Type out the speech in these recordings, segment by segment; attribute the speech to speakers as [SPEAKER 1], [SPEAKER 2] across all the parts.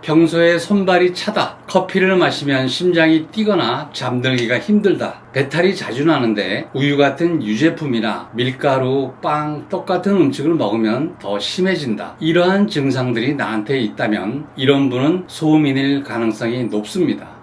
[SPEAKER 1] 평소에 손발이 차다, 커피를 마시면 심장이 뛰거나 잠들기가 힘들다, 배탈이 자주 나는데 우유 같은 유제품이나 밀가루, 빵, 떡 같은 음식을 먹으면 더 심해진다. 이러한 증상들이 나한테 있다면 이런 분은 소음인일 가능성이 높습니다.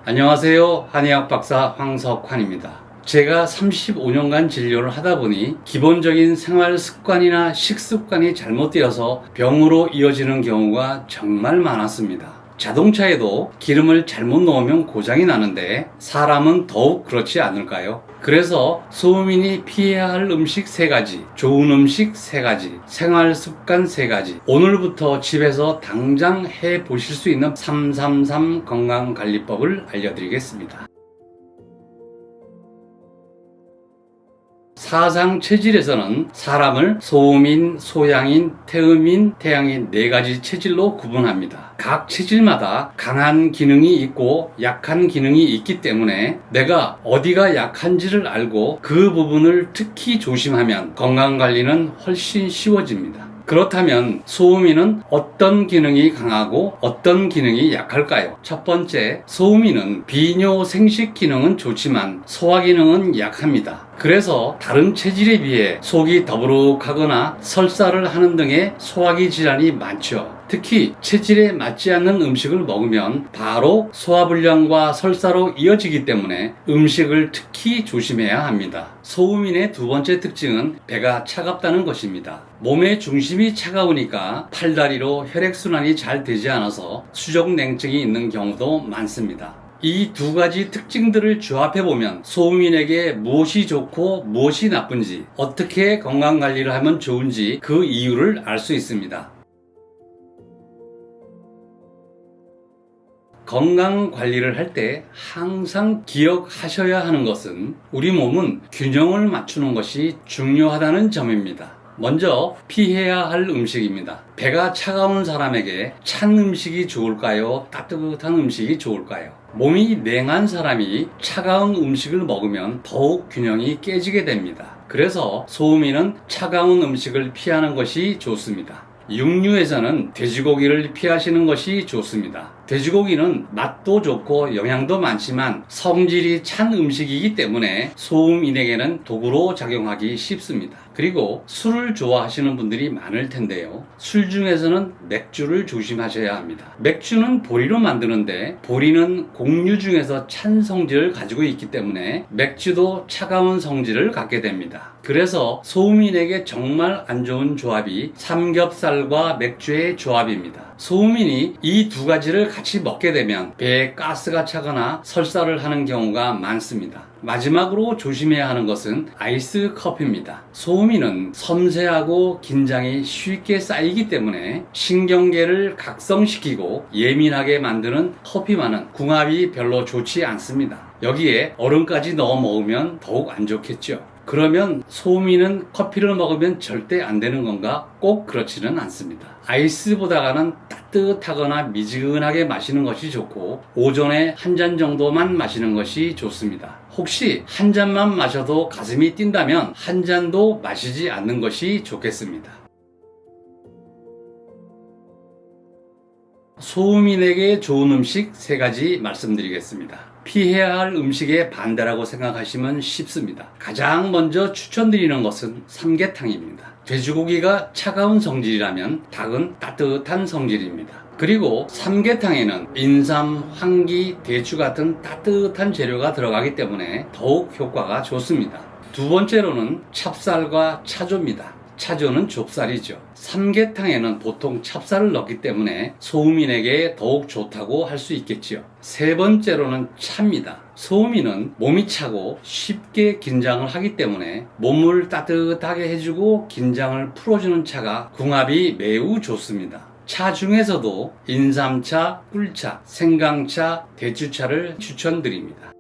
[SPEAKER 1] 안녕하세요. 한의학 박사 황석환입니다. 제가 35년간 진료를 하다 보니 기본적인 생활 습관이나 식습관이 잘못되어서 병으로 이어지는 경우가 정말 많았습니다. 자동차에도 기름을 잘못 넣으면 고장이 나는데 사람은 더욱 그렇지 않을까요? 그래서 소음인이 피해야 할 음식 3가지, 좋은 음식 3가지, 생활 습관 3가지, 오늘부터 집에서 당장 해 보실 수 있는 333 건강관리법을 알려드리겠습니다. 사상 체질에서는 사람을 소음인, 소양인, 태음인, 태양인 4가지 체질로 구분합니다. 각 체질마다 강한 기능이 있고 약한 기능이 있기 때문에 내가 어디가 약한지를 알고 그 부분을 특히 조심하면 건강관리는 훨씬 쉬워집니다. 그렇다면 소음인은 어떤 기능이 강하고 어떤 기능이 약할까요? 첫 번째, 소음인은 비뇨 생식 기능은 좋지만 소화 기능은 약합니다. 그래서 다른 체질에 비해 속이 더부룩하거나 설사를 하는 등의 소화기 질환이 많죠. 특히 체질에 맞지 않는 음식을 먹으면 바로 소화불량과 설사로 이어지기 때문에 음식을 특히 조심해야 합니다. 소음인의 2번째 특징은 배가 차갑다는 것입니다. 몸의 중심이 차가우니까 팔다리로 혈액순환이 잘 되지 않아서 수족냉증이 있는 경우도 많습니다. 이 2가지 특징들을 조합해보면 소음인에게 무엇이 좋고 무엇이 나쁜지, 어떻게 건강관리를 하면 좋은지 그 이유를 알 수 있습니다. 건강관리를 할 때 항상 기억하셔야 하는 것은 우리 몸은 균형을 맞추는 것이 중요하다는 점입니다. 먼저 피해야 할 음식입니다. 배가 차가운 사람에게 찬 음식이 좋을까요? 따뜻한 음식이 좋을까요? 몸이 냉한 사람이 차가운 음식을 먹으면 더욱 균형이 깨지게 됩니다. 그래서 소음인은 차가운 음식을 피하는 것이 좋습니다. 육류에서는 돼지고기를 피하시는 것이 좋습니다. 돼지고기는 맛도 좋고 영양도 많지만 성질이 찬 음식이기 때문에 소음인에게는 독으로 작용하기 쉽습니다. 그리고 술을 좋아하시는 분들이 많을 텐데요. 술 중에서는 맥주를 조심하셔야 합니다. 맥주는 보리로 만드는데 보리는 곡류 중에서 찬 성질을 가지고 있기 때문에 맥주도 차가운 성질을 갖게 됩니다. 그래서 소음인에게 정말 안 좋은 조합이 삼겹살과 맥주의 조합입니다. 소음인이 이 2가지를 같이 먹게 되면 배에 가스가 차거나 설사를 하는 경우가 많습니다. 마지막으로 조심해야 하는 것은 아이스 커피입니다. 소음인은 섬세하고 긴장이 쉽게 쌓이기 때문에 신경계를 각성시키고 예민하게 만드는 커피만은 궁합이 별로 좋지 않습니다. 여기에 얼음까지 넣어 먹으면 더욱 안 좋겠죠. 그러면 소음인은 커피를 먹으면 절대 안 되는 건가? 꼭 그렇지는 않습니다. 아이스보다는 따뜻하거나 미지근하게 마시는 것이 좋고 오전에 한 잔 정도만 마시는 것이 좋습니다. 혹시 한 잔만 마셔도 가슴이 뛴다면 한 잔도 마시지 않는 것이 좋겠습니다. 소음인에게 좋은 음식 3가지 말씀드리겠습니다. 피해야 할 음식의 반대라고 생각하시면 쉽습니다. 가장 먼저 추천드리는 것은 삼계탕입니다. 돼지고기가 차가운 성질이라면 닭은 따뜻한 성질입니다. 그리고 삼계탕에는 인삼, 황기, 대추 같은 따뜻한 재료가 들어가기 때문에 더욱 효과가 좋습니다. 2번째로는 찹쌀과 차조입니다. 차조는 좁쌀이죠. 삼계탕에는 보통 찹쌀을 넣기 때문에 소음인에게 더욱 좋다고 할 수 있겠지요. 3번째로는 차입니다. 소음인은 몸이 차고 쉽게 긴장을 하기 때문에 몸을 따뜻하게 해주고 긴장을 풀어주는 차가 궁합이 매우 좋습니다. 차 중에서도 인삼차, 꿀차, 생강차, 대추차를 추천드립니다.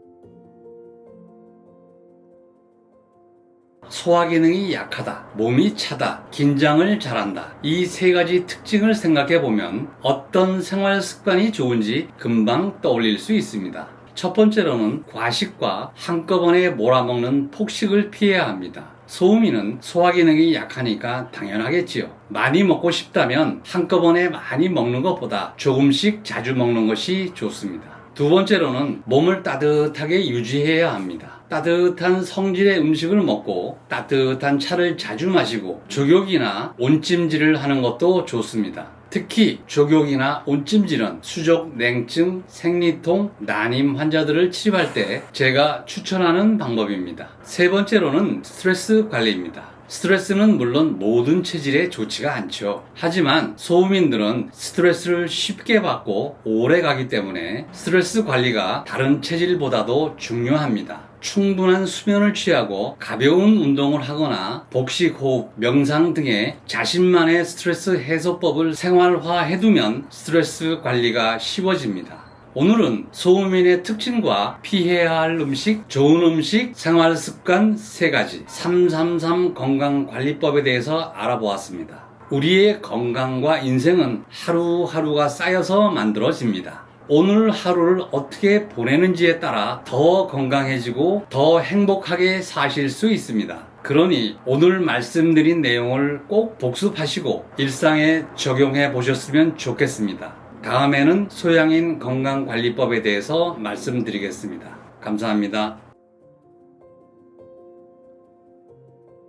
[SPEAKER 1] 소화 기능이 약하다, 몸이 차다, 긴장을 잘한다. 이 3가지 특징을 생각해 보면 어떤 생활 습관이 좋은지 금방 떠올릴 수 있습니다. 첫 번째로는 과식과 한꺼번에 몰아먹는 폭식을 피해야 합니다. 소음인은 소화기능이 약하니까 당연하겠지요. 많이 먹고 싶다면 한꺼번에 많이 먹는 것보다 조금씩 자주 먹는 것이 좋습니다. 두 번째로는 몸을 따뜻하게 유지해야 합니다. 따뜻한 성질의 음식을 먹고 따뜻한 차를 자주 마시고 족욕이나 온찜질을 하는 것도 좋습니다. 특히 족욕이나 온찜질은 수족 냉증, 생리통, 난임 환자들을 치료할 때 제가 추천하는 방법입니다. 세 번째로는 스트레스 관리입니다. 스트레스는 물론 모든 체질에 좋지가 않죠. 하지만 소음인들은 스트레스를 쉽게 받고 오래 가기 때문에 스트레스 관리가 다른 체질보다도 중요합니다. 충분한 수면을 취하고 가벼운 운동을 하거나 복식 호흡, 명상 등의 자신만의 스트레스 해소법을 생활화해두면 스트레스 관리가 쉬워집니다. 오늘은 소음인의 특징과 피해야 할 음식, 좋은 음식, 생활 습관 3가지 333 건강관리법에 대해서 알아보았습니다. 우리의 건강과 인생은 하루하루가 쌓여서 만들어집니다. 오늘 하루를 어떻게 보내는지에 따라 더 건강해지고 더 행복하게 사실 수 있습니다. 그러니 오늘 말씀드린 내용을 꼭 복습하시고 일상에 적용해 보셨으면 좋겠습니다. 다음에는 소양인 건강관리법에 대해서 말씀드리겠습니다. 감사합니다.